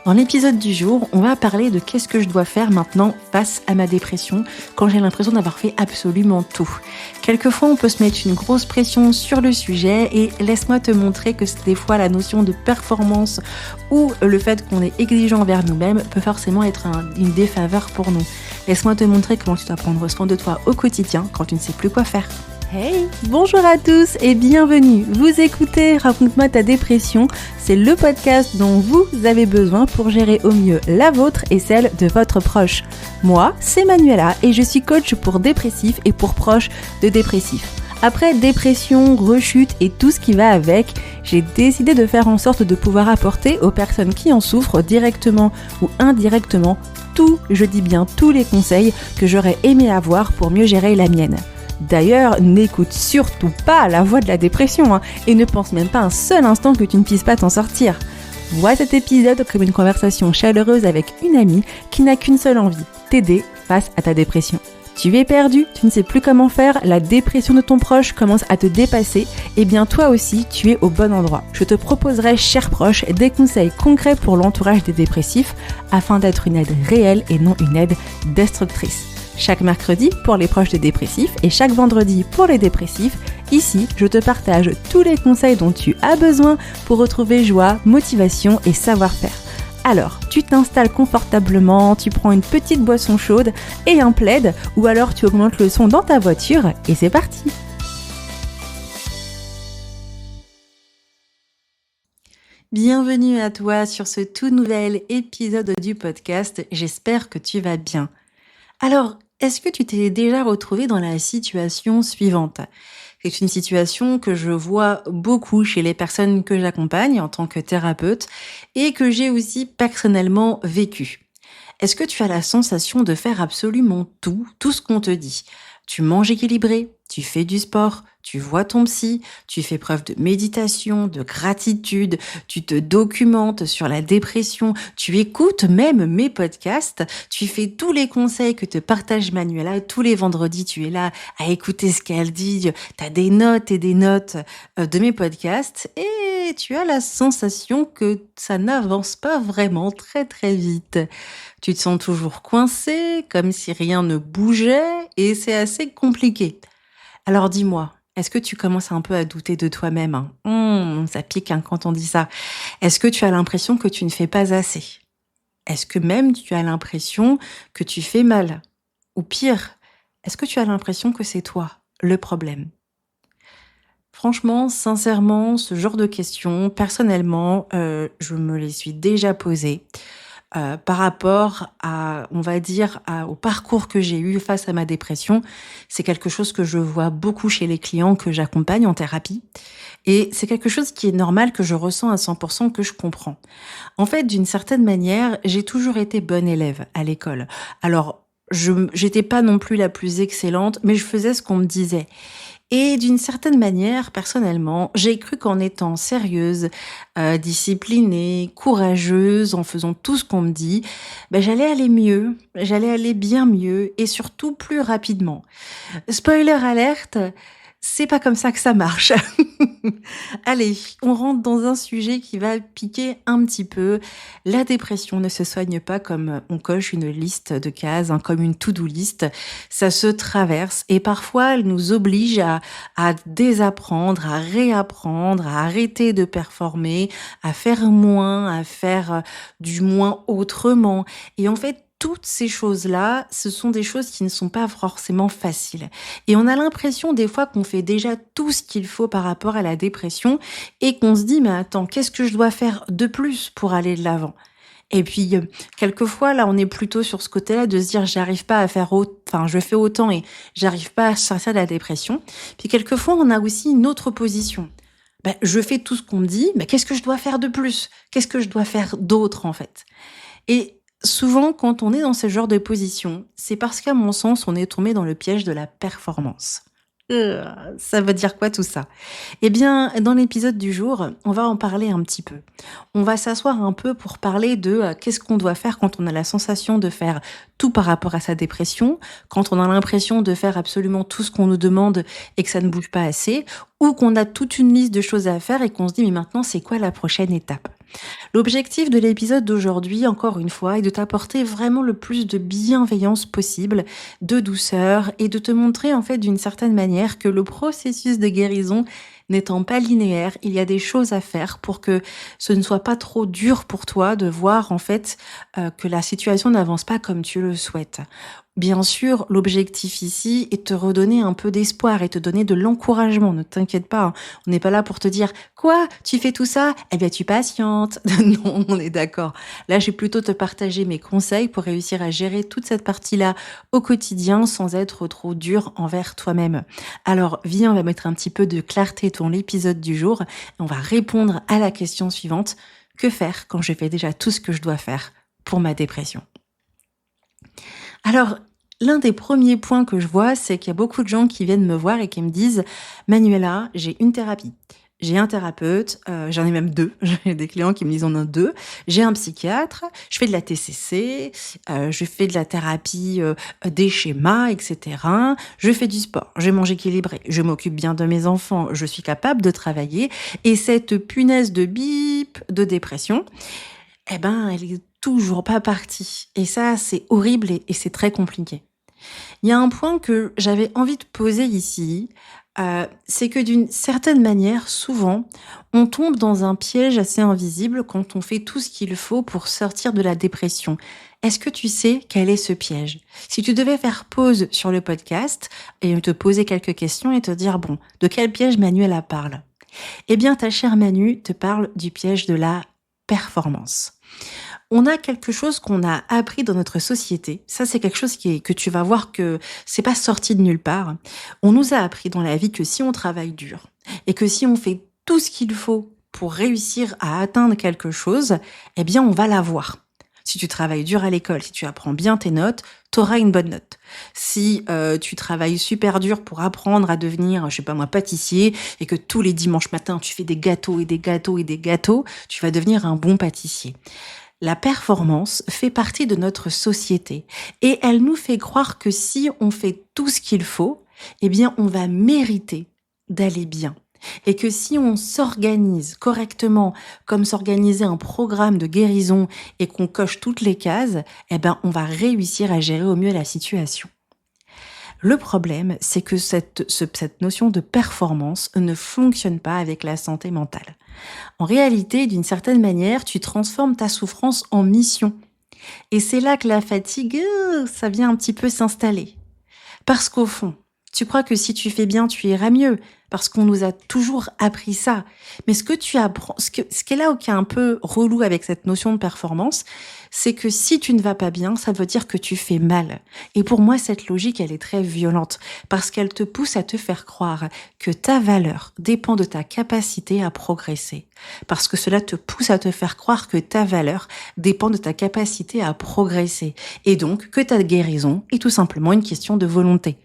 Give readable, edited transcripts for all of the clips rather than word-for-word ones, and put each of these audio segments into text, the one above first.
Dans l'épisode du jour, on va parler de qu'est-ce que je dois faire maintenant face à ma dépression quand j'ai l'impression d'avoir fait absolument tout. Quelquefois, on peut se mettre une grosse pression sur le sujet et laisse-moi te montrer que des fois la notion de performance ou le fait qu'on est exigeant envers nous-mêmes peut forcément être une défaveur pour nous. Laisse-moi te montrer comment tu dois prendre soin de toi au quotidien quand tu ne sais plus quoi faire. Hey, bonjour à tous et bienvenue. Vous écoutez Raconte-moi ta dépression, c'est le podcast dont vous avez besoin pour gérer au mieux la vôtre et celle de votre proche. Moi, c'est Manuela et je suis coach pour dépressifs et pour proches de dépressifs. Après dépression, rechute et tout ce qui va avec, j'ai décidé de faire en sorte de pouvoir apporter aux personnes qui en souffrent directement ou indirectement je dis bien tous les conseils que j'aurais aimé avoir pour mieux gérer la mienne. D'ailleurs, n'écoute surtout pas la voix de la dépression et ne pense même pas un seul instant que tu ne puisses pas t'en sortir. Vois cet épisode comme une conversation chaleureuse avec une amie qui n'a qu'une seule envie, t'aider face à ta dépression. Tu es perdu, tu ne sais plus comment faire, la dépression de ton proche commence à te dépasser, et bien toi aussi, tu es au bon endroit. Je te proposerai, cher proche, des conseils concrets pour l'entourage des dépressifs afin d'être une aide réelle et non une aide destructrice. Chaque mercredi pour les proches des dépressifs et chaque vendredi pour les dépressifs, ici, je te partage tous les conseils dont tu as besoin pour retrouver joie, motivation et savoir-faire. Alors, tu t'installes confortablement, tu prends une petite boisson chaude et un plaid, ou alors tu augmentes le son dans ta voiture et c'est parti! Bienvenue à toi sur ce tout nouvel épisode du podcast, j'espère que tu vas bien. Alors, est-ce que tu t'es déjà retrouvé dans la situation suivante ? C'est une situation que je vois beaucoup chez les personnes que j'accompagne en tant que thérapeute et que j'ai aussi personnellement vécu. Est-ce que tu as la sensation de faire absolument tout ce qu'on te dit ? Tu manges équilibré, tu fais du sport, tu vois ton psy, tu fais preuve de méditation, de gratitude, tu te documentes sur la dépression, tu écoutes même mes podcasts, tu fais tous les conseils que te partage Manuela, tous les vendredis tu es là à écouter ce qu'elle dit, tu as des notes et des notes de mes podcasts et tu as la sensation que ça n'avance pas vraiment très très vite. Tu te sens toujours coincé, comme si rien ne bougeait et c'est assez compliqué. Alors dis-moi, est-ce que tu commences un peu à douter de toi-même ? Ça pique quand on dit ça. Est-ce que tu as l'impression que tu ne fais pas assez ? Est-ce que même tu as l'impression que tu fais mal ? Ou pire, est-ce que tu as l'impression que c'est toi, le problème ? Franchement, sincèrement, ce genre de questions, personnellement, je me les suis déjà posées. Par rapport à, on va dire, au parcours que j'ai eu face à ma dépression, c'est quelque chose que je vois beaucoup chez les clients que j'accompagne en thérapie. Et c'est quelque chose qui est normal, que je ressens à 100%, que je comprends. En fait, d'une certaine manière, j'ai toujours été bonne élève à l'école. Alors, j'étais pas non plus la plus excellente, mais je faisais ce qu'on me disait. Et d'une certaine manière, personnellement, j'ai cru qu'en étant sérieuse, disciplinée, courageuse, en faisant tout ce qu'on me dit, j'allais aller mieux, j'allais aller bien mieux et surtout plus rapidement. Spoiler alerte, c'est pas comme ça que ça marche. Allez, on rentre dans un sujet qui va piquer un petit peu. La dépression ne se soigne pas comme on coche une liste de cases, comme une to-do list. Ça se traverse et parfois elle nous oblige à désapprendre, à réapprendre, à arrêter de performer, à faire moins, à faire du moins autrement. Et en fait, toutes ces choses-là, ce sont des choses qui ne sont pas forcément faciles. Et on a l'impression des fois qu'on fait déjà tout ce qu'il faut par rapport à la dépression et qu'on se dit, mais attends, qu'est-ce que je dois faire de plus pour aller de l'avant ? Et puis, quelquefois, là, on est plutôt sur ce côté-là de se dire, j'arrive pas à faire je fais autant et j'arrive pas à sortir de la dépression. Puis quelquefois, on a aussi une autre position. Je fais tout ce qu'on me dit, mais qu'est-ce que je dois faire de plus ? Qu'est-ce que je dois faire d'autre, en fait ? Et souvent, quand on est dans ce genre de position, c'est parce qu'à mon sens, on est tombé dans le piège de la performance. Ça veut dire quoi tout ça ? Eh bien, dans l'épisode du jour, on va en parler un petit peu. On va s'asseoir un peu pour parler de qu'est-ce qu'on doit faire quand on a la sensation de faire tout par rapport à sa dépression, quand on a l'impression de faire absolument tout ce qu'on nous demande et que ça ne bouge pas assez, ou qu'on a toute une liste de choses à faire et qu'on se dit mais maintenant c'est quoi la prochaine étape ? L'objectif de l'épisode d'aujourd'hui, encore une fois, est de t'apporter vraiment le plus de bienveillance possible, de douceur et de te montrer en fait d'une certaine manière que le processus de guérison n'étant pas linéaire, il y a des choses à faire pour que ce ne soit pas trop dur pour toi de voir en fait que la situation n'avance pas comme tu le souhaites. Bien sûr, l'objectif ici est de te redonner un peu d'espoir et te donner de l'encouragement. Ne t'inquiète pas, hein. On n'est pas là pour te dire quoi, tu fais tout ça? Eh bien, tu patientes. Non, on est d'accord. Là, je vais plutôt te partager mes conseils pour réussir à gérer toute cette partie-là au quotidien sans être trop dur envers toi-même. Alors, viens, on va mettre un petit peu de clarté dans l'épisode du jour et on va répondre à la question suivante. Que faire quand je fais déjà tout ce que je dois faire pour ma dépression? Alors, l'un des premiers points que je vois, c'est qu'il y a beaucoup de gens qui viennent me voir et qui me disent: «Manuela, j'ai une thérapie, j'ai un thérapeute, j'en ai même 2. J'ai des clients qui me disent: «On en a 2. J'ai un psychiatre, je fais de la TCC, je fais de la thérapie, des schémas et cetera. Je fais du sport, je mange équilibré, je m'occupe bien de mes enfants, je suis capable de travailler et cette punaise de bip de dépression, eh ben, elle est toujours pas partie et ça, c'est horrible et c'est très compliqué». Il y a un point que j'avais envie de poser ici, c'est que d'une certaine manière, souvent, on tombe dans un piège assez invisible quand on fait tout ce qu'il faut pour sortir de la dépression. Est-ce que tu sais quel est ce piège? Si tu devais faire pause sur le podcast et te poser quelques questions et te dire: «Bon, de quel piège Manuela parle?» Eh bien, ta chère Manu te parle du piège de la performance. On a quelque chose qu'on a appris dans notre société. Ça, c'est quelque chose que tu vas voir que c'est pas sorti de nulle part. On nous a appris dans la vie que si on travaille dur et que si on fait tout ce qu'il faut pour réussir à atteindre quelque chose, eh bien, on va l'avoir. Si tu travailles dur à l'école, si tu apprends bien tes notes, tu auras une bonne note. Si tu travailles super dur pour apprendre à devenir, je sais pas moi, pâtissier, et que tous les dimanches matins, tu fais des gâteaux et des gâteaux et des gâteaux, tu vas devenir un bon pâtissier. La performance fait partie de notre société et elle nous fait croire que si on fait tout ce qu'il faut, eh bien, on va mériter d'aller bien. Et que si on s'organise correctement, comme s'organiser un programme de guérison et qu'on coche toutes les cases, eh ben, on va réussir à gérer au mieux la situation. Le problème, c'est que cette notion de performance ne fonctionne pas avec la santé mentale. En réalité, d'une certaine manière, tu transformes ta souffrance en mission. Et c'est là que la fatigue, ça vient un petit peu s'installer. Parce qu'au fond, tu crois que si tu fais bien, tu iras mieux, parce qu'on nous a toujours appris ça. Mais ce que tu apprends, ce qui est là qui est un peu relou avec cette notion de performance, c'est que si tu ne vas pas bien, ça veut dire que tu fais mal. Et pour moi, cette logique, elle est très violente, parce qu'elle te pousse à te faire croire que ta valeur dépend de ta capacité à progresser. Parce que cela te pousse à te faire croire que ta valeur dépend de ta capacité à progresser. Et donc, que ta guérison est tout simplement une question de volonté.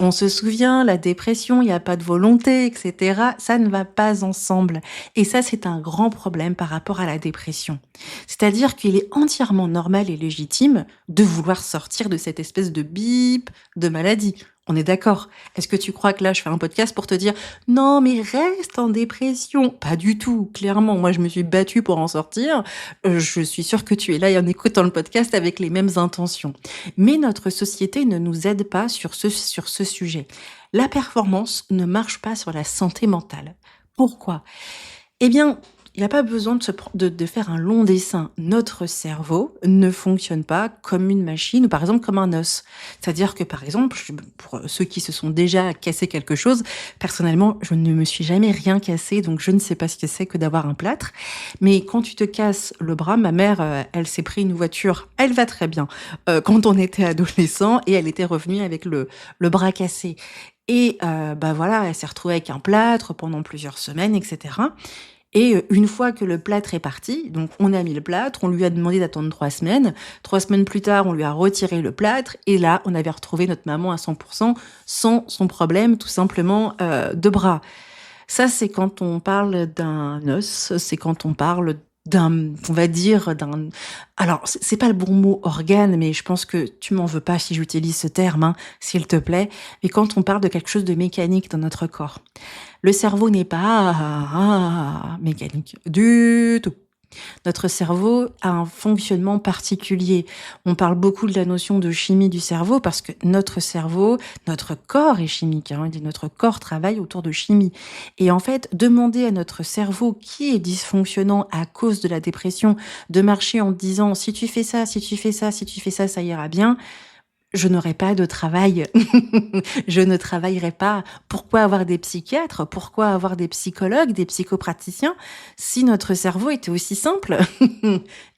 On se souvient, la dépression, il n'y a pas de volonté, etc. Ça ne va pas ensemble. Et ça, c'est un grand problème par rapport à la dépression. C'est-à-dire qu'il est entièrement normal et légitime de vouloir sortir de cette espèce de bip de maladie. On est d'accord. Est-ce que tu crois que là, je fais un podcast pour te dire non, mais reste en dépression? Pas du tout. Clairement, moi, je me suis battue pour en sortir. Je suis sûre que tu es là et en écoutant le podcast avec les mêmes intentions. Mais notre société ne nous aide pas sur ce sujet. La performance ne marche pas sur la santé mentale. Pourquoi? Eh bien, il n'y a pas besoin de faire un long dessin. Notre cerveau ne fonctionne pas comme une machine ou par exemple comme un os. C'est-à-dire que par exemple, pour ceux qui se sont déjà cassés quelque chose, personnellement, je ne me suis jamais rien cassé, donc je ne sais pas ce que c'est que d'avoir un plâtre. Mais quand tu te casses le bras, ma mère, elle s'est pris une voiture, elle va très bien, quand on était adolescent et elle était revenue avec le bras cassé. Et bah voilà, elle s'est retrouvée avec un plâtre pendant plusieurs semaines, etc. Et une fois que le plâtre est parti, donc on a mis le plâtre, on lui a demandé d'attendre 3 semaines. 3 semaines plus tard, on lui a retiré le plâtre et là, on avait retrouvé notre maman à 100% sans son problème tout simplement de bras. Ça, c'est quand on parle d'un os, c'est quand on parle on va dire, alors, c'est pas le bon mot organe, mais je pense que tu m'en veux pas si j'utilise ce terme, hein, s'il te plaît. Mais quand on parle de quelque chose de mécanique dans notre corps, le cerveau n'est pas mécanique du tout. Notre cerveau a un fonctionnement particulier. On parle beaucoup de la notion de chimie du cerveau parce que notre cerveau, notre corps est chimique, hein, notre corps travaille autour de chimie. Et en fait, demander à notre cerveau qui est dysfonctionnant à cause de la dépression de marcher en disant si tu fais ça, si tu fais ça, si tu fais ça, ça ira bien, je n'aurai pas de travail. Je ne travaillerai pas. Pourquoi avoir des psychiatres? Pourquoi avoir des psychologues, des psychopraticiens, si notre cerveau était aussi simple?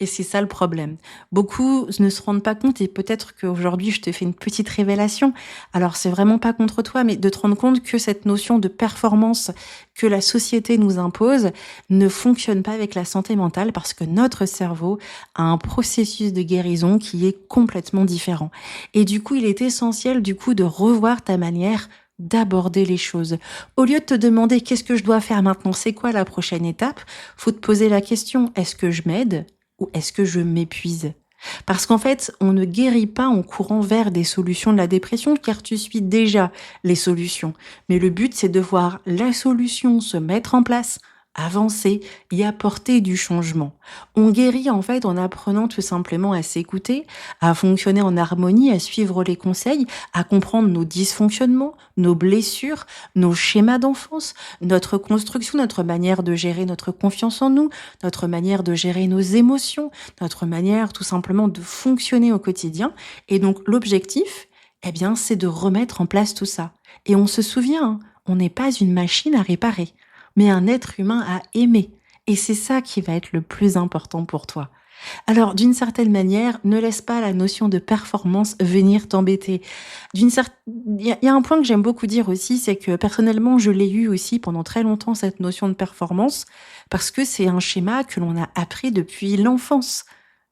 Et c'est ça le problème. Beaucoup ne se rendent pas compte et peut-être qu'aujourd'hui je te fais une petite révélation. Alors c'est vraiment pas contre toi, mais de te rendre compte que cette notion de performance que la société nous impose ne fonctionne pas avec la santé mentale parce que notre cerveau a un processus de guérison qui est complètement différent. Et du coup, il est essentiel de revoir ta manière d'aborder les choses. Au lieu de te demander qu'est-ce que je dois faire maintenant, c'est quoi la prochaine étape, faut te poser la question, est-ce que je m'aide ou est-ce que je m'épuise? Parce qu'en fait, on ne guérit pas en courant vers des solutions de la dépression car tu suis déjà les solutions. Mais le but, c'est de voir la solution se mettre en place, avancer, y apporter du changement. On guérit en fait en apprenant tout simplement à s'écouter, à fonctionner en harmonie, à suivre les conseils, à comprendre nos dysfonctionnements, nos blessures, nos schémas d'enfance, notre construction, notre manière de gérer notre confiance en nous, notre manière de gérer nos émotions, notre manière tout simplement de fonctionner au quotidien. Et donc l'objectif, c'est de remettre en place tout ça. Et on se souvient, hein, on n'est pas une machine à réparer, mais un être humain à aimer. Et c'est ça qui va être le plus important pour toi. Alors, d'une certaine manière, ne laisse pas la notion de performance venir t'embêter. Il y a un point que j'aime beaucoup dire aussi, c'est que personnellement, je l'ai eu aussi pendant très longtemps, cette notion de performance, parce que c'est un schéma que l'on a appris depuis l'enfance.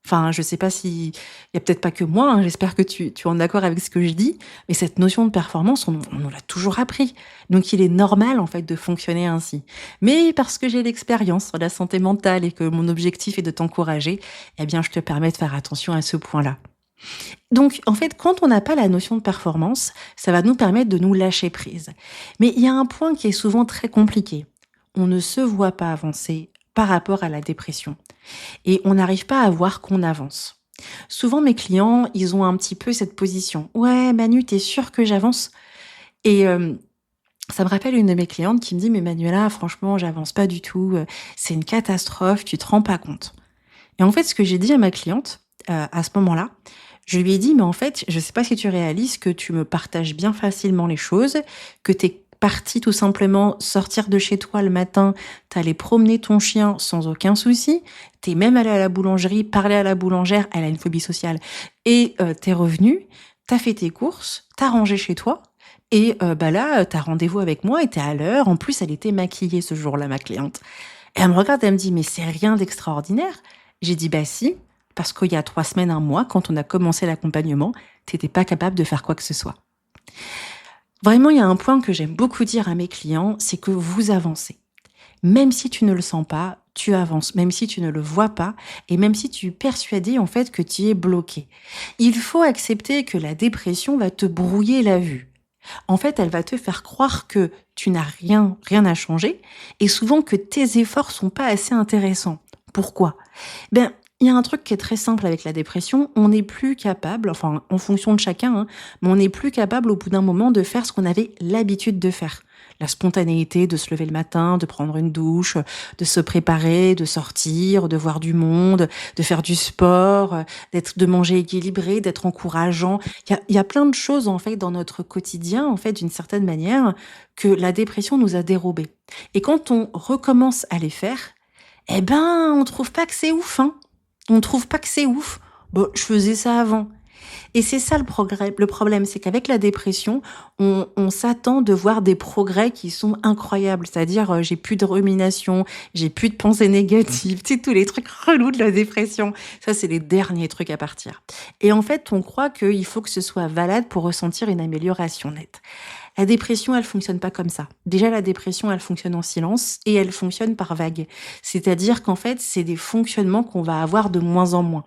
Enfin, je sais pas si, il y a peut-être pas que moi, hein, j'espère que tu es en accord avec ce que je dis, mais cette notion de performance, on nous l'a toujours appris. Donc, il est normal, en fait, de fonctionner ainsi. Mais parce que j'ai l'expérience sur la santé mentale et que mon objectif est de t'encourager, je te permets de faire attention à ce point-là. Donc, en fait, quand on n'a pas la notion de performance, ça va nous permettre de nous lâcher prise. Mais il y a un point qui est souvent très compliqué. On ne se voit pas avancer par rapport à la dépression. Et on n'arrive pas à voir qu'on avance. Souvent, mes clients, ils ont un petit peu cette position. Ouais, Manu, t'es sûre que j'avance? Et ça me rappelle une de mes clientes qui me dit, mais Manuela, franchement, j'avance pas du tout. C'est une catastrophe, tu te rends pas compte. Et en fait, ce que j'ai dit à ma cliente, à ce moment-là, je lui ai dit, mais en fait, je sais pas si tu réalises que tu me partages bien facilement les choses, que t'es partie tout simplement sortir de chez toi le matin, t'allais promener ton chien sans aucun souci, t'es même allée à la boulangerie, parler à la boulangère, elle a une phobie sociale, et t'es revenue, t'as fait tes courses, t'as rangé chez toi, et là, t'as rendez-vous avec moi et t'es à l'heure. En plus, elle était maquillée ce jour-là, ma cliente. Et elle me regarde, elle me dit, mais c'est rien d'extraordinaire. J'ai dit, bah si, parce qu'il y a 3 semaines, un mois, quand on a commencé l'accompagnement, t'étais pas capable de faire quoi que ce soit. Vraiment, il y a un point que j'aime beaucoup dire à mes clients, c'est que vous avancez. Même si tu ne le sens pas, tu avances, même si tu ne le vois pas, et même si tu es persuadé en fait que tu es bloqué. Il faut accepter que la dépression va te brouiller la vue. En fait, elle va te faire croire que tu n'as rien à changer, et souvent que tes efforts sont pas assez intéressants. Pourquoi? Il y a un truc qui est très simple avec la dépression, on n'est plus capable, enfin en fonction de chacun, hein, mais on n'est plus capable au bout d'un moment de faire ce qu'on avait l'habitude de faire. La spontanéité de se lever le matin, de prendre une douche, de se préparer, de sortir, de voir du monde, de faire du sport, de manger équilibré, d'être encourageant. Il y a plein de choses en fait dans notre quotidien, en fait d'une certaine manière, que la dépression nous a dérobées. Et quand on recommence à les faire, on trouve pas que c'est ouf, hein. On trouve pas que c'est ouf. Bon, je faisais ça avant. Et c'est ça le problème, c'est qu'avec la dépression, on s'attend de voir des progrès qui sont incroyables. C'est-à-dire, j'ai plus de rumination, j'ai plus de pensées négatives, tu sais, tous les trucs relous de la dépression. Ça, c'est les derniers trucs à partir. Et en fait, on croit qu'il faut que ce soit valable pour ressentir une amélioration nette. La dépression, elle fonctionne pas comme ça. Déjà, la dépression, elle fonctionne en silence et elle fonctionne par vagues. C'est-à-dire qu'en fait, c'est des fonctionnements qu'on va avoir de moins en moins.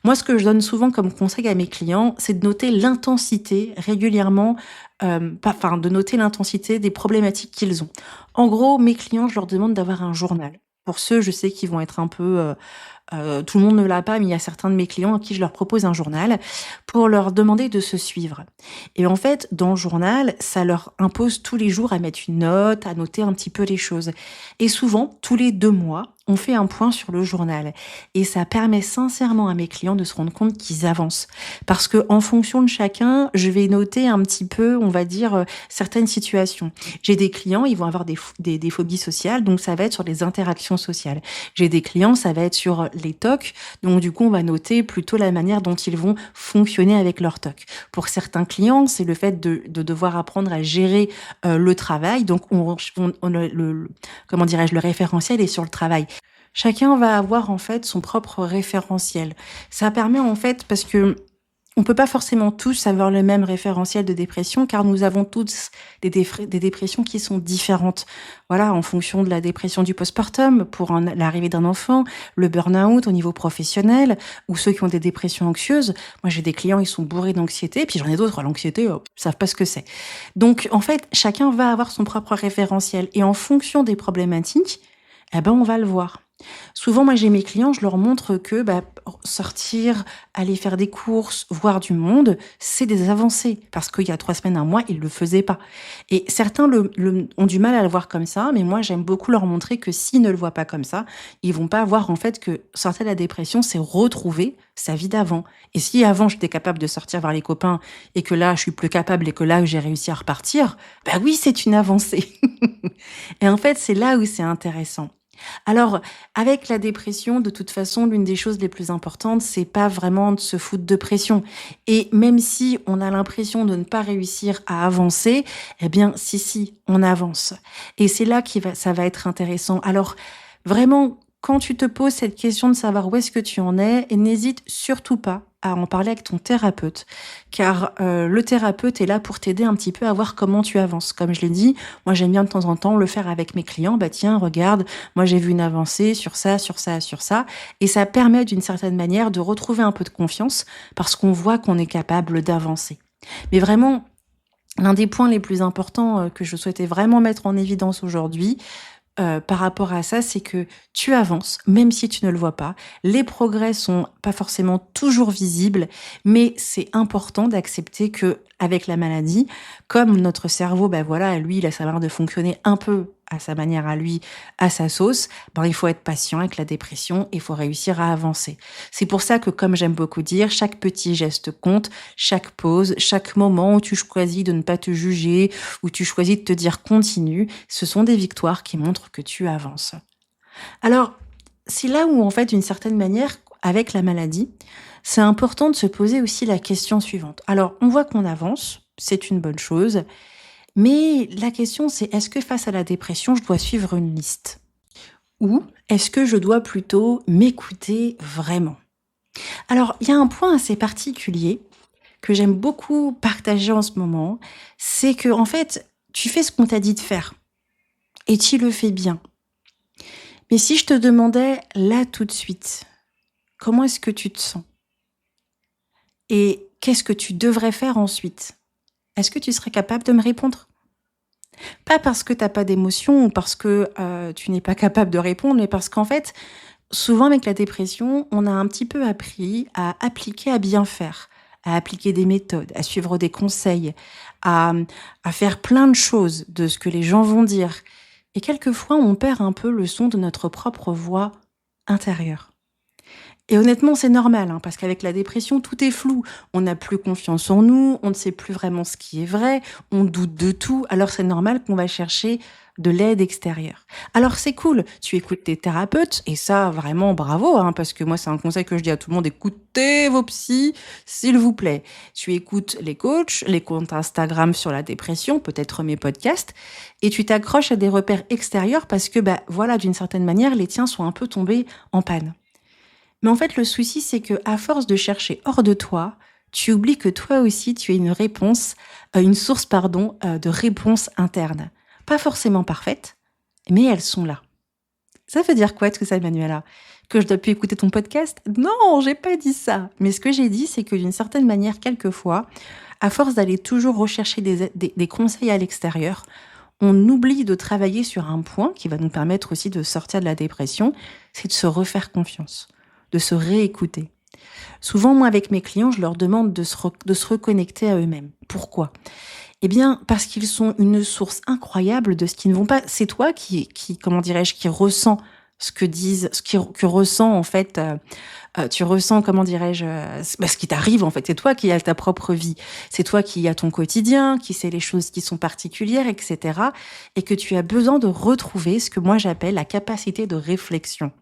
Moi, ce que je donne souvent comme conseil à mes clients, c'est de noter l'intensité régulièrement, de noter l'intensité des problématiques qu'ils ont. En gros, mes clients, je leur demande d'avoir un journal. Pour ceux, je sais qu'ils vont être un peu, tout le monde ne l'a pas, mais il y a certains de mes clients à qui je leur propose un journal pour leur demander de se suivre. Et en fait, dans le journal, ça leur impose tous les jours à mettre une note, à noter un petit peu les choses. Et souvent, tous les 2 mois, on fait un point sur le journal. Et ça permet sincèrement à mes clients de se rendre compte qu'ils avancent. Parce que en fonction de chacun, je vais noter un petit peu, on va dire, certaines situations. J'ai des clients, ils vont avoir des phobies sociales, donc ça va être sur les interactions sociales. J'ai des clients, ça va être sur les TOC, donc du coup, on va noter plutôt la manière dont ils vont fonctionner avec leurs TOC. Pour certains clients, c'est le fait de devoir apprendre à gérer le travail, donc comment dirais-je, le référentiel est sur le travail. Chacun va avoir en fait son propre référentiel. Ça permet en fait, parce que on peut pas forcément tous avoir le même référentiel de dépression, car nous avons tous des dépressions qui sont différentes. Voilà, en fonction de la dépression du postpartum, pour l'arrivée d'un enfant, le burn-out au niveau professionnel, ou ceux qui ont des dépressions anxieuses. Moi, j'ai des clients, ils sont bourrés d'anxiété, puis j'en ai d'autres, l'anxiété, ils savent pas ce que c'est. Donc, en fait, chacun va avoir son propre référentiel, et en fonction des problématiques, eh ben, on va le voir. Souvent, moi, j'ai mes clients, je leur montre que sortir, aller faire des courses, voir du monde, c'est des avancées. Parce qu'il y a 3 semaines, un mois, ils ne le faisaient pas. Et certains ont du mal à le voir comme ça, mais moi, j'aime beaucoup leur montrer que s'ils ne le voient pas comme ça, ils vont pas voir en fait que sortir de la dépression, c'est retrouver sa vie d'avant. Et si avant, j'étais capable de sortir voir les copains et que là, je suis plus capable et que là, j'ai réussi à repartir, bah oui, c'est une avancée. Et en fait, c'est là où c'est intéressant. Alors, avec la dépression, de toute façon, l'une des choses les plus importantes, c'est pas vraiment de se foutre de pression. Et même si on a l'impression de ne pas réussir à avancer, eh bien, si, on avance. Et c'est là ça va être intéressant. Alors, vraiment, quand tu te poses cette question de savoir où est-ce que tu en es, n'hésite surtout pas à en parler avec ton thérapeute, car le thérapeute est là pour t'aider un petit peu à voir comment tu avances. Comme je l'ai dit, moi j'aime bien de temps en temps le faire avec mes clients. Bah tiens, regarde, moi j'ai vu une avancée sur ça, sur ça, sur ça, et ça permet d'une certaine manière de retrouver un peu de confiance parce qu'on voit qu'on est capable d'avancer. Mais vraiment, l'un des points les plus importants que je souhaitais vraiment mettre en évidence aujourd'hui, par rapport à ça, c'est que tu avances, même si tu ne le vois pas. Les progrès sont pas forcément toujours visibles, mais c'est important d'accepter que avec la maladie, comme notre cerveau, voilà, lui, il a sa manière de fonctionner un peu à sa manière à lui, à sa sauce, il faut être patient avec la dépression et il faut réussir à avancer. C'est pour ça que, comme j'aime beaucoup dire, chaque petit geste compte, chaque pause, chaque moment où tu choisis de ne pas te juger, où tu choisis de te dire continue, ce sont des victoires qui montrent que tu avances. Alors, c'est là où, en fait, d'une certaine manière, avec la maladie, c'est important de se poser aussi la question suivante. Alors, on voit qu'on avance, c'est une bonne chose, mais la question c'est est-ce que face à la dépression, je dois suivre une liste? Ou est-ce que je dois plutôt m'écouter vraiment? Alors, il y a un point assez particulier que j'aime beaucoup partager en ce moment, c'est que en fait, tu fais ce qu'on t'a dit de faire et tu le fais bien. Mais si je te demandais là tout de suite, comment est-ce que tu te sens? Et qu'est-ce que tu devrais faire ensuite? Est-ce que tu serais capable de me répondre? Pas parce que t'as pas d'émotion ou parce que tu n'es pas capable de répondre, mais parce qu'en fait, souvent avec la dépression, on a un petit peu appris à appliquer, à bien faire, à appliquer des méthodes, à suivre des conseils, à, à faire plein de choses de ce que les gens vont dire. Et quelquefois, on perd un peu le son de notre propre voix intérieure. Et honnêtement, c'est normal, parce qu'avec la dépression, tout est flou. On n'a plus confiance en nous, on ne sait plus vraiment ce qui est vrai, on doute de tout. Alors c'est normal qu'on va chercher de l'aide extérieure. Alors c'est cool, tu écoutes tes thérapeutes, et ça, vraiment, bravo, parce que moi, c'est un conseil que je dis à tout le monde, écoutez vos psys, s'il vous plaît. Tu écoutes les coachs, les comptes Instagram sur la dépression, peut-être mes podcasts, et tu t'accroches à des repères extérieurs parce que, voilà, d'une certaine manière, les tiens sont un peu tombés en panne. Mais en fait, le souci, c'est que à force de chercher hors de toi, tu oublies que toi aussi, tu as une source, de réponses internes. Pas forcément parfaites, mais elles sont là. Ça veut dire quoi tout ça, Manuela? Que je dois plus écouter ton podcast? Non, j'ai pas dit ça. Mais ce que j'ai dit, c'est que d'une certaine manière, quelquefois, à force d'aller toujours rechercher des conseils à l'extérieur, on oublie de travailler sur un point qui va nous permettre aussi de sortir de la dépression, c'est de se refaire confiance, de se réécouter. Souvent, moi, avec mes clients, je leur demande de se reconnecter à eux-mêmes. Pourquoi? Eh bien, parce qu'ils sont une source incroyable de ce qui ne vont pas. C'est toi comment dirais-je, qui ressent ce que disent, que ressent en fait, tu ressens, comment dirais-je, ce qui t'arrive en fait. C'est toi qui as ta propre vie. C'est toi qui as ton quotidien, qui sais les choses qui sont particulières, etc. Et que tu as besoin de retrouver ce que moi j'appelle la capacité de réflexion.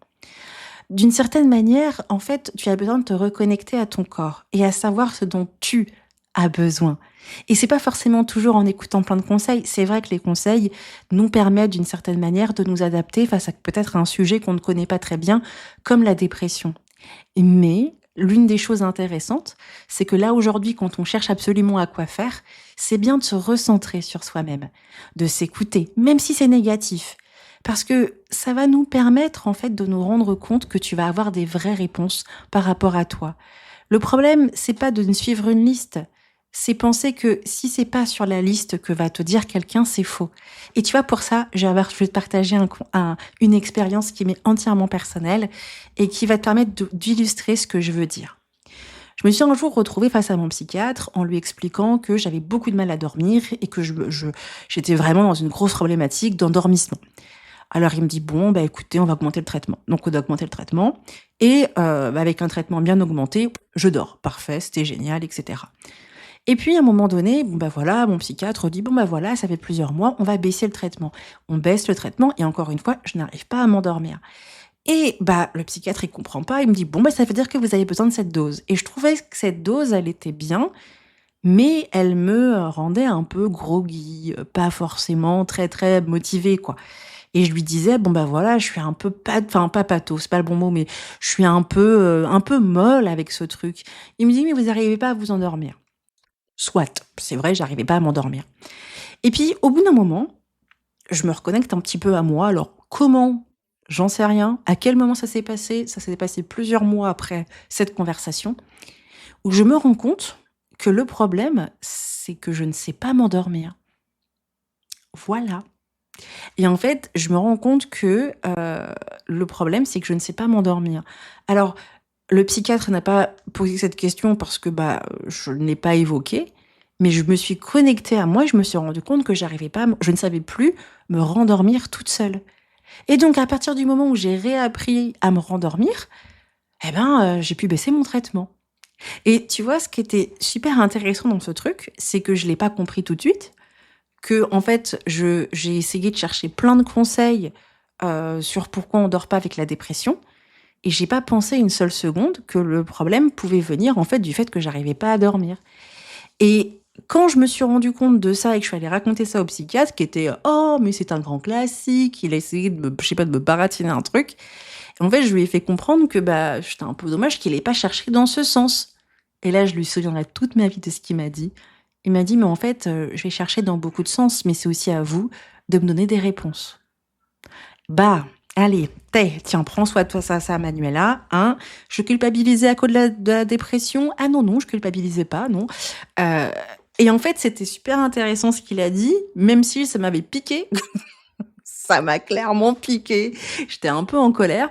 D'une certaine manière, en fait, tu as besoin de te reconnecter à ton corps et à savoir ce dont tu as besoin. Et c'est pas forcément toujours en écoutant plein de conseils. C'est vrai que les conseils nous permettent d'une certaine manière de nous adapter face à peut-être un sujet qu'on ne connaît pas très bien, comme la dépression. Mais l'une des choses intéressantes, c'est que là aujourd'hui, quand on cherche absolument à quoi faire, c'est bien de se recentrer sur soi-même, de s'écouter, même si c'est négatif. Parce que ça va nous permettre en fait de nous rendre compte que tu vas avoir des vraies réponses par rapport à toi. Le problème, c'est pas de suivre une liste, c'est penser que si c'est pas sur la liste que va te dire quelqu'un, c'est faux. Et tu vois, pour ça, je vais te partager une expérience qui m'est entièrement personnelle et qui va te permettre d'illustrer ce que je veux dire. Je me suis un jour retrouvée face à mon psychiatre en lui expliquant que j'avais beaucoup de mal à dormir et que j'étais vraiment dans une grosse problématique d'endormissement. Alors il me dit bon bah écoutez on va augmenter le traitement. Donc on a augmenté le traitement et avec un traitement bien augmenté, je dors. Parfait, c'était génial, etc. Et puis à un moment donné, bon bah voilà, mon psychiatre dit bon bah voilà, ça fait plusieurs mois, on va baisser le traitement. On baisse le traitement et encore une fois, je n'arrive pas à m'endormir. Et bah le psychiatre il comprend pas, il me dit bon bah ça veut dire que vous avez besoin de cette dose. Et je trouvais que cette dose elle était bien, mais elle me rendait un peu groggy, pas forcément très très motivée quoi. Et je lui disais bon bah voilà, je suis un peu pas pato, c'est pas le bon mot, mais je suis un peu molle avec ce truc. Il me dit mais vous n'arrivez pas à vous endormir. Soit, c'est vrai, j'arrivais pas à m'endormir. Et puis au bout d'un moment, je me reconnecte un petit peu à moi. Alors comment? J'en sais rien. À quel moment ça s'est passé? Ça s'est passé plusieurs mois après cette conversation, où je me rends compte que le problème, c'est que je ne sais pas m'endormir. Voilà. Et en fait, je me rends compte que, le problème, c'est que je ne sais pas m'endormir. Alors, le psychiatre n'a pas posé cette question parce que, bah, je ne l'ai pas évoquée, mais je me suis connectée à moi et je me suis rendu compte que j'arrivais pas je ne savais plus me rendormir toute seule. Et donc à partir du moment où j'ai réappris à me rendormir, eh ben, j'ai pu baisser mon traitement. Et tu vois, ce qui était super intéressant dans ce truc, c'est que je l'ai pas compris tout de suite, que en fait, j'ai essayé de chercher plein de conseils, sur pourquoi on dort pas avec la dépression et j'ai pas pensé une seule seconde que le problème pouvait venir, en fait, du fait que j'arrivais pas à dormir. Et quand je me suis rendu compte de ça et que je suis allée raconter ça au psychiatre qui était: «Oh mais c'est un grand classique», il a essayé de me je sais pas, de me baratiner un truc. En fait, je lui ai fait comprendre que, bah, c'était un peu dommage qu'il ait pas cherché dans ce sens. Et là, je lui souviendrai toute ma vie de ce qu'il m'a dit. Il m'a dit: «Mais en fait, je vais chercher dans beaucoup de sens, mais c'est aussi à vous de me donner des réponses». Bah, allez, tiens, prends soin de toi ça, Manuela, hein. Je culpabilisais à cause de la dépression? Ah non, non, je culpabilisais pas, non. Heu et en fait, c'était super intéressant ce qu'il a dit, même si ça m'avait piqué. Ça m'a clairement piqué. J'étais un peu en colère.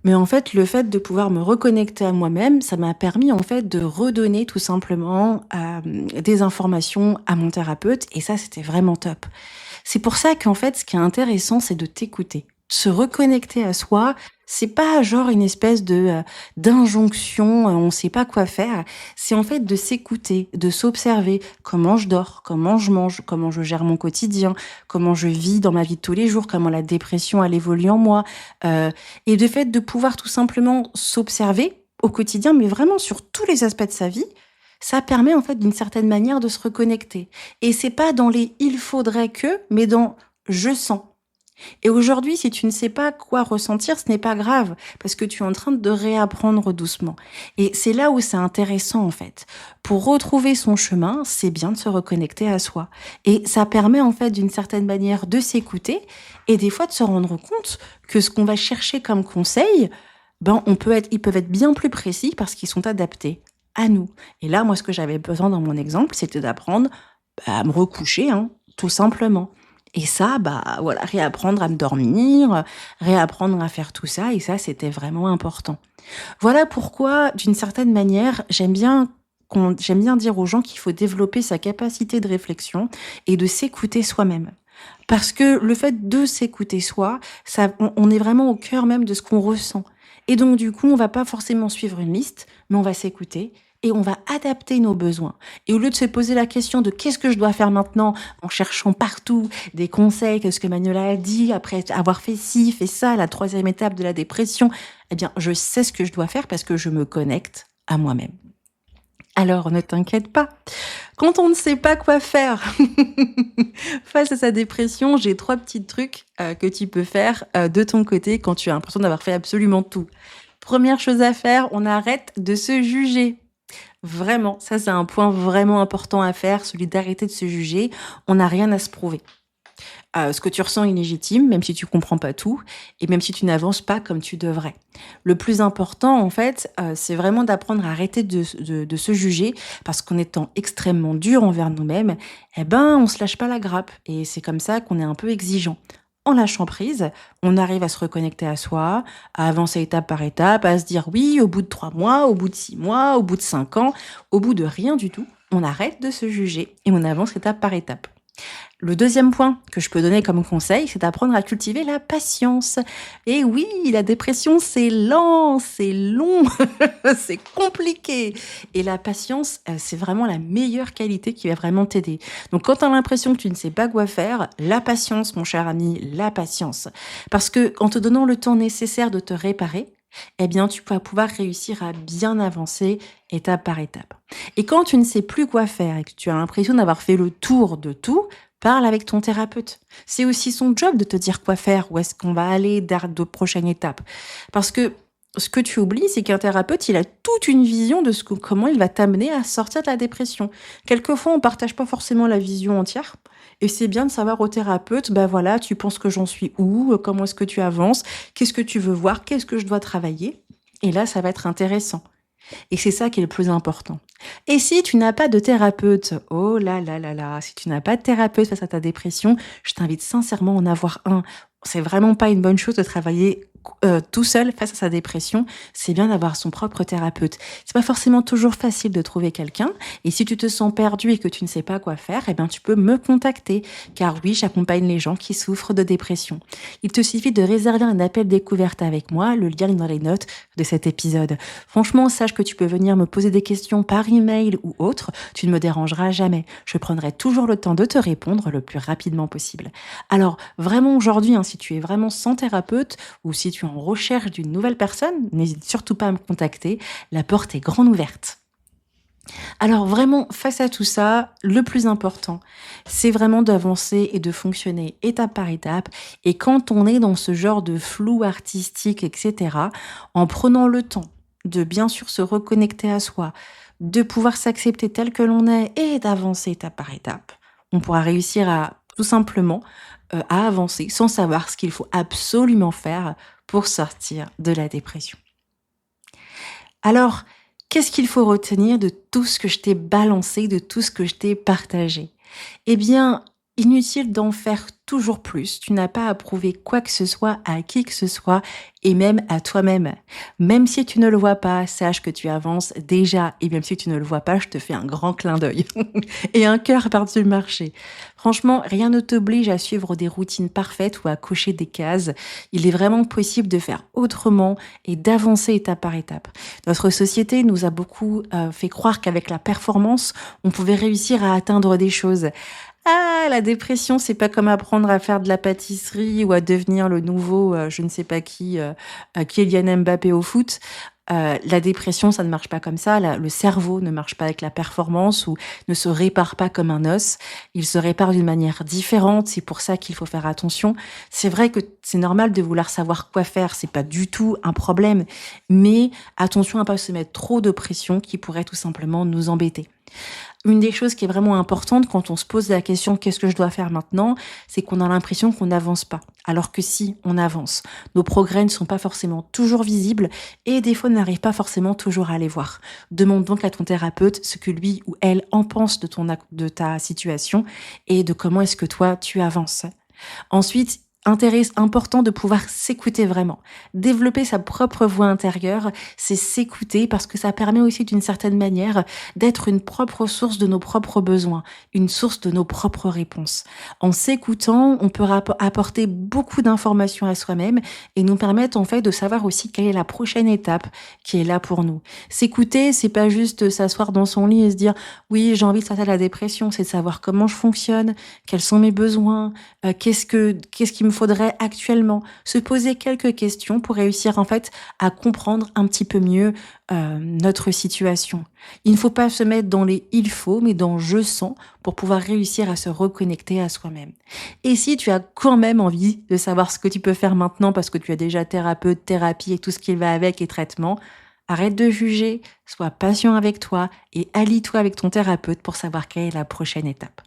Mais en fait, le fait de pouvoir me reconnecter à moi-même, ça m'a permis en fait de redonner tout simplement, des informations à mon thérapeute et ça, c'était vraiment top. C'est pour ça qu'en fait, ce qui est intéressant, c'est de t'écouter. Se reconnecter à soi, c'est pas genre une espèce d'injonction, on sait pas quoi faire. C'est en fait de s'écouter, de s'observer. Comment je dors, comment je mange, comment je gère mon quotidien, comment je vis dans ma vie de tous les jours, comment la dépression elle évolue en moi. Et de fait de pouvoir tout simplement s'observer au quotidien, mais vraiment sur tous les aspects de sa vie, ça permet en fait d'une certaine manière de se reconnecter. Et c'est pas dans les il faudrait que, mais dans je sens. Et aujourd'hui, si tu ne sais pas quoi ressentir, ce n'est pas grave, parce que tu es en train de réapprendre doucement. Et c'est là où c'est intéressant, en fait. Pour retrouver son chemin, c'est bien de se reconnecter à soi. Et ça permet, en fait, d'une certaine manière de s'écouter et des fois de se rendre compte que ce qu'on va chercher comme conseil, ben, ils peuvent être bien plus précis parce qu'ils sont adaptés à nous. Et là, moi, ce que j'avais besoin dans mon exemple, c'était d'apprendre à me recoucher, hein, tout simplement. Et ça, bah voilà, réapprendre à me dormir, réapprendre à faire tout ça, et ça, c'était vraiment important. Voilà pourquoi, d'une certaine manière, j'aime bien dire aux gens qu'il faut développer sa capacité de réflexion et de s'écouter soi-même. Parce que le fait de s'écouter soi, on est vraiment au cœur même de ce qu'on ressent. Et donc, du coup, on va pas forcément suivre une liste, mais on va s'écouter et on va adapter nos besoins. Et au lieu de se poser la question de qu'est-ce que je dois faire maintenant, en cherchant partout des conseils, qu'est-ce que Manuela a dit, après avoir fait ci, fait ça, la troisième étape de la dépression, eh bien, je sais ce que je dois faire parce que je me connecte à moi-même. Alors, ne t'inquiète pas. Quand on ne sait pas quoi faire face à sa dépression, j'ai 3 petits trucs que tu peux faire de ton côté quand tu as l'impression d'avoir fait absolument tout. Première chose à faire, on arrête de se juger. Vraiment, ça c'est un point vraiment important à faire, celui d'arrêter de se juger. On n'a rien à se prouver. Ce que tu ressens est légitime, même si tu comprends pas tout et même si tu n'avances pas comme tu devrais. Le plus important, en fait, c'est vraiment d'apprendre à arrêter de se juger parce qu'en étant extrêmement dur envers nous-mêmes, eh ben, on se lâche pas la grappe et c'est comme ça qu'on est un peu exigeant. En lâchant prise, on arrive à se reconnecter à soi, à avancer étape par étape, à se dire oui, au bout de 3 mois, au bout de 6 mois, au bout de 5 ans, au bout de rien du tout, on arrête de se juger et on avance étape par étape. Le deuxième point que je peux donner comme conseil, c'est d'apprendre à cultiver la patience. Et oui, la dépression, c'est lent, c'est long, c'est compliqué. Et la patience, c'est vraiment la meilleure qualité qui va vraiment t'aider. Donc, quand tu as l'impression que tu ne sais pas quoi faire, la patience, mon cher ami, la patience. Parce que en te donnant le temps nécessaire de te réparer, eh bien, tu vas pouvoir réussir à bien avancer étape par étape. Et quand tu ne sais plus quoi faire et que tu as l'impression d'avoir fait le tour de tout, parle avec ton thérapeute. C'est aussi son job de te dire quoi faire, où est-ce qu'on va aller, de prochaines étapes. Parce que ce que tu oublies, c'est qu'un thérapeute, il a toute une vision de comment il va t'amener à sortir de la dépression. Quelquefois, on partage pas forcément la vision entière. Et c'est bien de savoir au thérapeute, ben voilà, tu penses que j'en suis où, comment est-ce que tu avances, qu'est-ce que tu veux voir, qu'est-ce que je dois travailler. Et là, ça va être intéressant. Et c'est ça qui est le plus important. Et si tu n'as pas de thérapeute, oh là là là là, si tu n'as pas de thérapeute face à ta dépression, je t'invite sincèrement à en avoir un. C'est vraiment pas une bonne chose de travailler tout seul face à sa dépression. C'est bien d'avoir son propre thérapeute. C'est pas forcément toujours facile de trouver quelqu'un. Et si tu te sens perdu et que tu ne sais pas quoi faire, eh bien, tu peux me contacter. Car oui, j'accompagne les gens qui souffrent de dépression. Il te suffit de réserver un appel découverte avec moi. Le lien est dans les notes de cet épisode. Franchement, sache que tu peux venir me poser des questions par email ou autre. Tu ne me dérangeras jamais. Je prendrai toujours le temps de te répondre le plus rapidement possible. Alors, vraiment aujourd'hui, si tu es vraiment sans thérapeute ou si tu es en recherche d'une nouvelle personne, n'hésite surtout pas à me contacter. La porte est grande ouverte. Alors vraiment, face à tout ça, le plus important, c'est vraiment d'avancer et de fonctionner étape par étape. Et quand on est dans ce genre de flou artistique, etc., en prenant le temps de bien sûr se reconnecter à soi, de pouvoir s'accepter tel que l'on est et d'avancer étape par étape, on pourra réussir à tout simplement à avancer sans savoir ce qu'il faut absolument faire pour sortir de la dépression. Alors, qu'est-ce qu'il faut retenir de tout ce que je t'ai balancé, de tout ce que je t'ai partagé? Eh bien, inutile d'en faire toujours plus. Tu n'as pas à prouver quoi que ce soit à qui que ce soit et même à toi-même. Même si tu ne le vois pas, sache que tu avances déjà et même si tu ne le vois pas, je te fais un grand clin d'œil et un cœur par-dessus le marché. Franchement, rien ne t'oblige à suivre des routines parfaites ou à cocher des cases. Il est vraiment possible de faire autrement et d'avancer étape par étape. Notre société nous a beaucoup fait croire qu'avec la performance, on pouvait réussir à atteindre des choses. Ah, la dépression, c'est pas comme apprendre à faire de la pâtisserie ou à devenir le nouveau, je ne sais pas qui, Kylian Mbappé au foot. La dépression, ça ne marche pas comme ça. Le cerveau ne marche pas avec la performance ou ne se répare pas comme un os. Il se répare d'une manière différente. C'est pour ça qu'il faut faire attention. C'est vrai que c'est normal de vouloir savoir quoi faire. C'est pas du tout un problème. Mais attention à pas se mettre trop de pression qui pourrait tout simplement nous embêter. Une des choses qui est vraiment importante quand on se pose la question qu'est-ce que je dois faire maintenant, c'est qu'on a l'impression qu'on n'avance pas. Alors que si, on avance. Nos progrès ne sont pas forcément toujours visibles et des fois on n'arrive pas forcément toujours à les voir. Demande donc à ton thérapeute ce que lui ou elle en pense de ta situation et de comment est-ce que toi tu avances. Ensuite, important de pouvoir s'écouter vraiment. Développer sa propre voix intérieure, c'est s'écouter parce que ça permet aussi d'une certaine manière d'être une propre source de nos propres besoins, une source de nos propres réponses. En s'écoutant, on peut apporter beaucoup d'informations à soi-même et nous permettre en fait de savoir aussi quelle est la prochaine étape qui est là pour nous. S'écouter, c'est pas juste s'asseoir dans son lit et se dire oui, j'ai envie de sortir de la dépression, c'est de savoir comment je fonctionne, quels sont mes besoins, qu'est-ce qu'il me faudrait actuellement, se poser quelques questions pour réussir en fait à comprendre un petit peu mieux notre situation. Il ne faut pas se mettre dans les il faut, mais dans je sens pour pouvoir réussir à se reconnecter à soi-même. Et si tu as quand même envie de savoir ce que tu peux faire maintenant parce que tu as déjà thérapeute, thérapie et tout ce qui va avec et traitement, arrête de juger, sois patient avec toi et allie-toi avec ton thérapeute pour savoir quelle est la prochaine étape.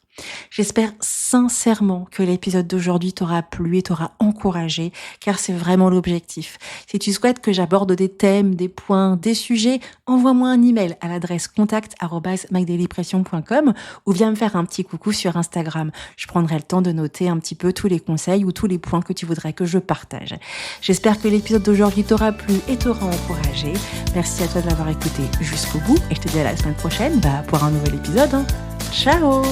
J'espère sincèrement que l'épisode d'aujourd'hui t'aura plu et t'aura encouragé, car c'est vraiment l'objectif. Si tu souhaites que j'aborde des thèmes, des points, des sujets, envoie-moi un email à l'adresse contact@magdalipression.com ou viens me faire un petit coucou sur Instagram. Je prendrai le temps de noter un petit peu tous les conseils ou tous les points que tu voudrais que je partage. J'espère que l'épisode d'aujourd'hui t'aura plu et t'aura encouragé. Merci à toi de l'avoir écouté jusqu'au bout et je te dis à la semaine prochaine pour un nouvel épisode. Ciao!